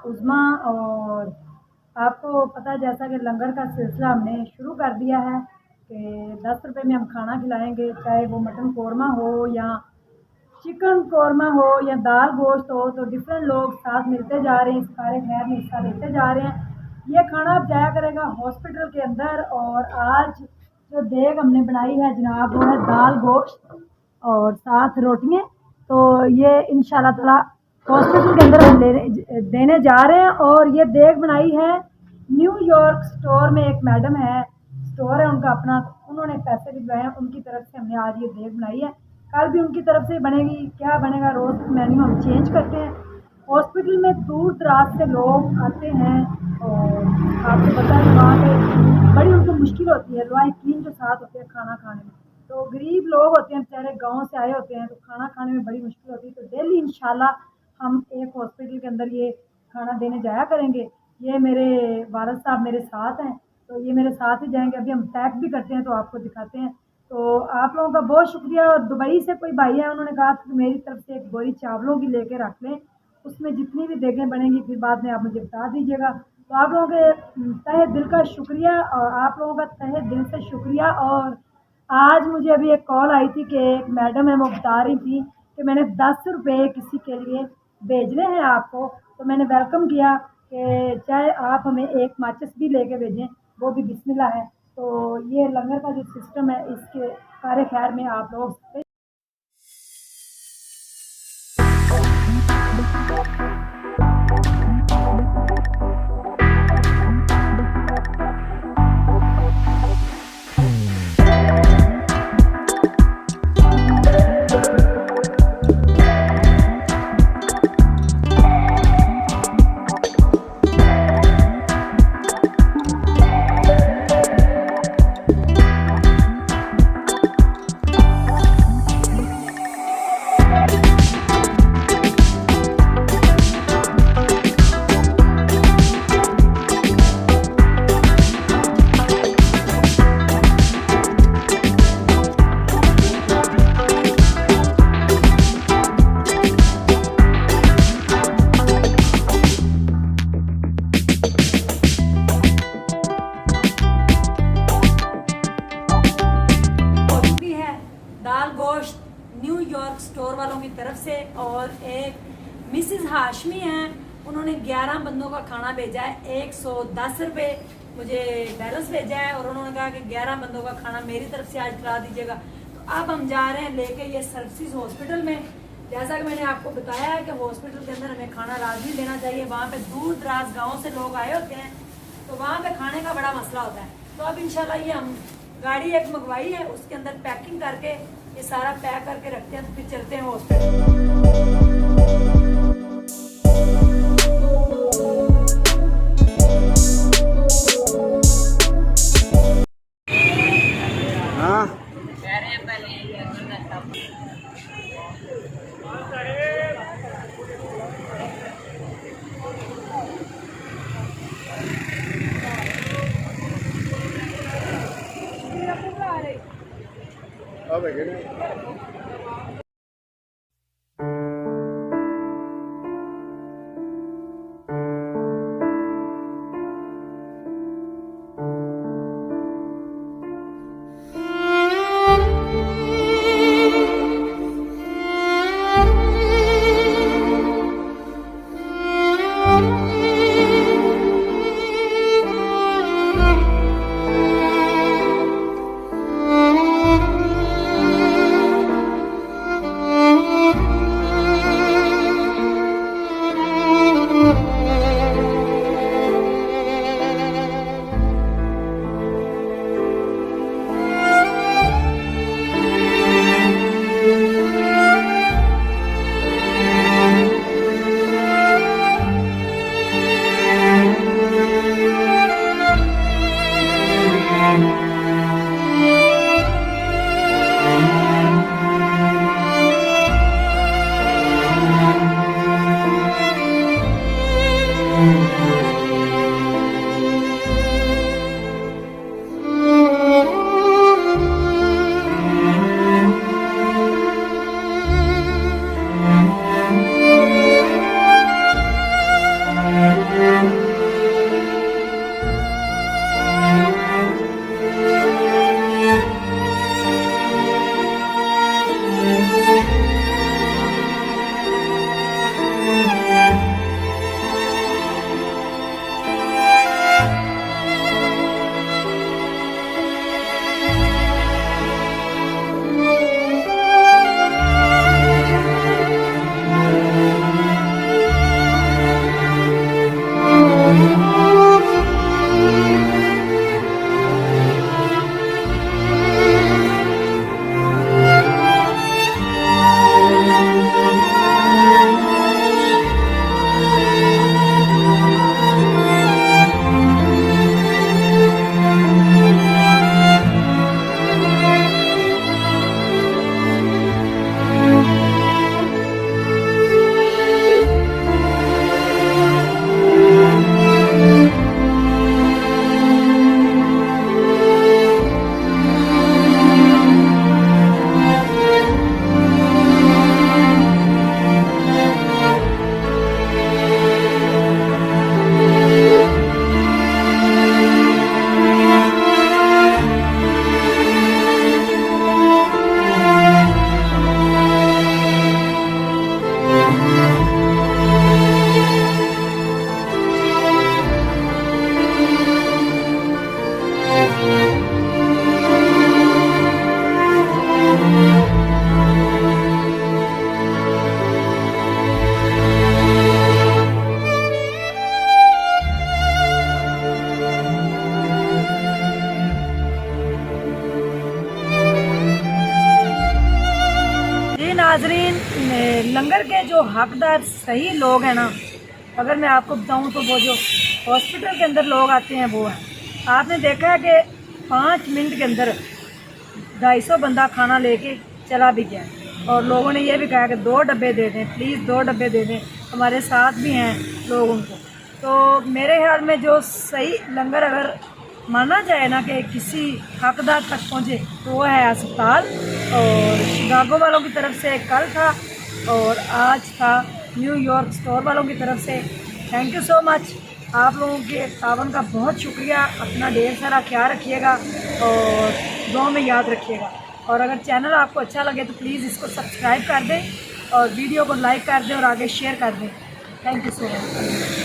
उज़्मा। और आपको पता है जैसा कि लंगर का सिलसिला हमने शुरू कर दिया है कि 10 रुपये में हम खाना खिलाएँगे, चाहे वो मटन कौरमा हो या चिकन कौरमा हो या दाल गोश्त हो, तो डिफरेंट लोग साथ मिलते जा रहे हैं, इस सारे खैर में हिस्सा लेते जा रहे हैं। ये खाना अब जाया करेगा हॉस्पिटल के अंदर। और आज जो देग हमने बनाई है जनाब, वो है दाल गोश्त और साथ रोटियाँ। तो ये इंशाल्लाह ताला हॉस्पिटल के अंदर हम देने जा रहे हैं। और ये देग बनाई है न्यूयॉर्क स्टोर में, एक मैडम है, स्टोर है उनका अपना, उन्होंने पैसे भिजवाए हैं, उनकी तरफ से हमने आज ये देग बनाई है। कल भी उनकी तरफ से बनेगी, क्या बनेगा रोज़ मेन्यू हम चेंज करते हैं। हॉस्पिटल में दूर दराज से लोग आते हैं और आपको पता है वहाँ पे बड़ी उनको मुश्किल होती है, लवाहिकीन जो साथ होते हैं खाना खाने में, तो गरीब लोग होते हैं बेचारे, गाँव से आए होते हैं, तो खाना खाने में बड़ी मुश्किल होती है। तो डेली इंशाल्लाह हम एक हॉस्पिटल के अंदर ये खाना देने जाया करेंगे। ये मेरे वालिद साहब मेरे साथ हैं, तो ये मेरे साथ ही जाएंगे। अभी हम पैक भी करते हैं तो आपको दिखाते हैं। तो आप लोगों का बहुत शुक्रिया। और दुबई से कोई भाई है, उन्होंने कहा कि मेरी तरफ से एक बोरी चावलों की लेके रख लें, उसमें जितनी भी देगें बनेंगी फिर बाद में आप मुझे बता दीजिएगा। तो आप लोगों के तहे दिल का शुक्रिया, और आप लोगों का तहे दिल से शुक्रिया। और आज मुझे अभी एक कॉल आई थी कि एक मैडम है, वो बता रही थी कि मैंने 10 रुपये किसी के लिए भेजने हैं आपको, तो मैंने वेलकम किया कि चाहे आप हमें एक माचिस भी लेके भेजें, वो भी बिस्मिल्लाह है। तो ये लंगर का जो सिस्टम है, इसके सारे खैर में आप लोग दाल गोश्त न्यूयॉर्क स्टोर वालों की तरफ से। और एक मिसिज हाशमी हैं, उन्होंने 11 बंदों का खाना भेजा है, 110 रुपये मुझे बैलेंस भेजा है। और उन्होंने कहा कि 11 बंदों का खाना मेरी तरफ से आज खिला दीजिएगा। तो अब हम जा रहे हैं लेके ये सर्विसेज हॉस्पिटल में। जैसा कि मैंने आपको बताया है कि हॉस्पिटल के अंदर हमें खाना लाजमी देना चाहिए। वहाँ पे दूर दराज गाँव से लोग आए होते हैं, तो वहाँ पे खाने का बड़ा मसला होता है। तो अब इंशाल्लाह ये हम गाड़ी एक मंगवाई है, उसके अंदर पैकिंग करके ये सारा पैक करके रखते हैं, तो फिर चलते हैं हॉस्पिटल। जो हकदार सही लोग हैं ना, अगर मैं आपको बताऊं तो वो जो हॉस्पिटल के अंदर लोग आते हैं वो हैं। आपने देखा है कि 5 मिनट के अंदर 250 बंदा खाना लेके चला भी गया, और लोगों ने ये भी कहा कि 2 डब्बे दे दें प्लीज़, 2 डब्बे दे दें। हमारे साथ भी हैं लोग उनको। तो मेरे ख्याल में जो सही लंगर अगर माना जाए ना कि किसी हकदार तक पहुँचे तो वो है अस्पताल। और शिकागो वालों की तरफ से कल था और आज था न्यूयॉर्क स्टोर वालों की तरफ से। थैंक यू सो मच, आप लोगों के तावन का बहुत शुक्रिया। अपना ढेर सारा ख्याल रखिएगा और दुआ में याद रखिएगा। और अगर चैनल आपको अच्छा लगे तो प्लीज़ इसको सब्सक्राइब कर दें और वीडियो को लाइक कर दें और आगे शेयर कर दें। Thank you so much.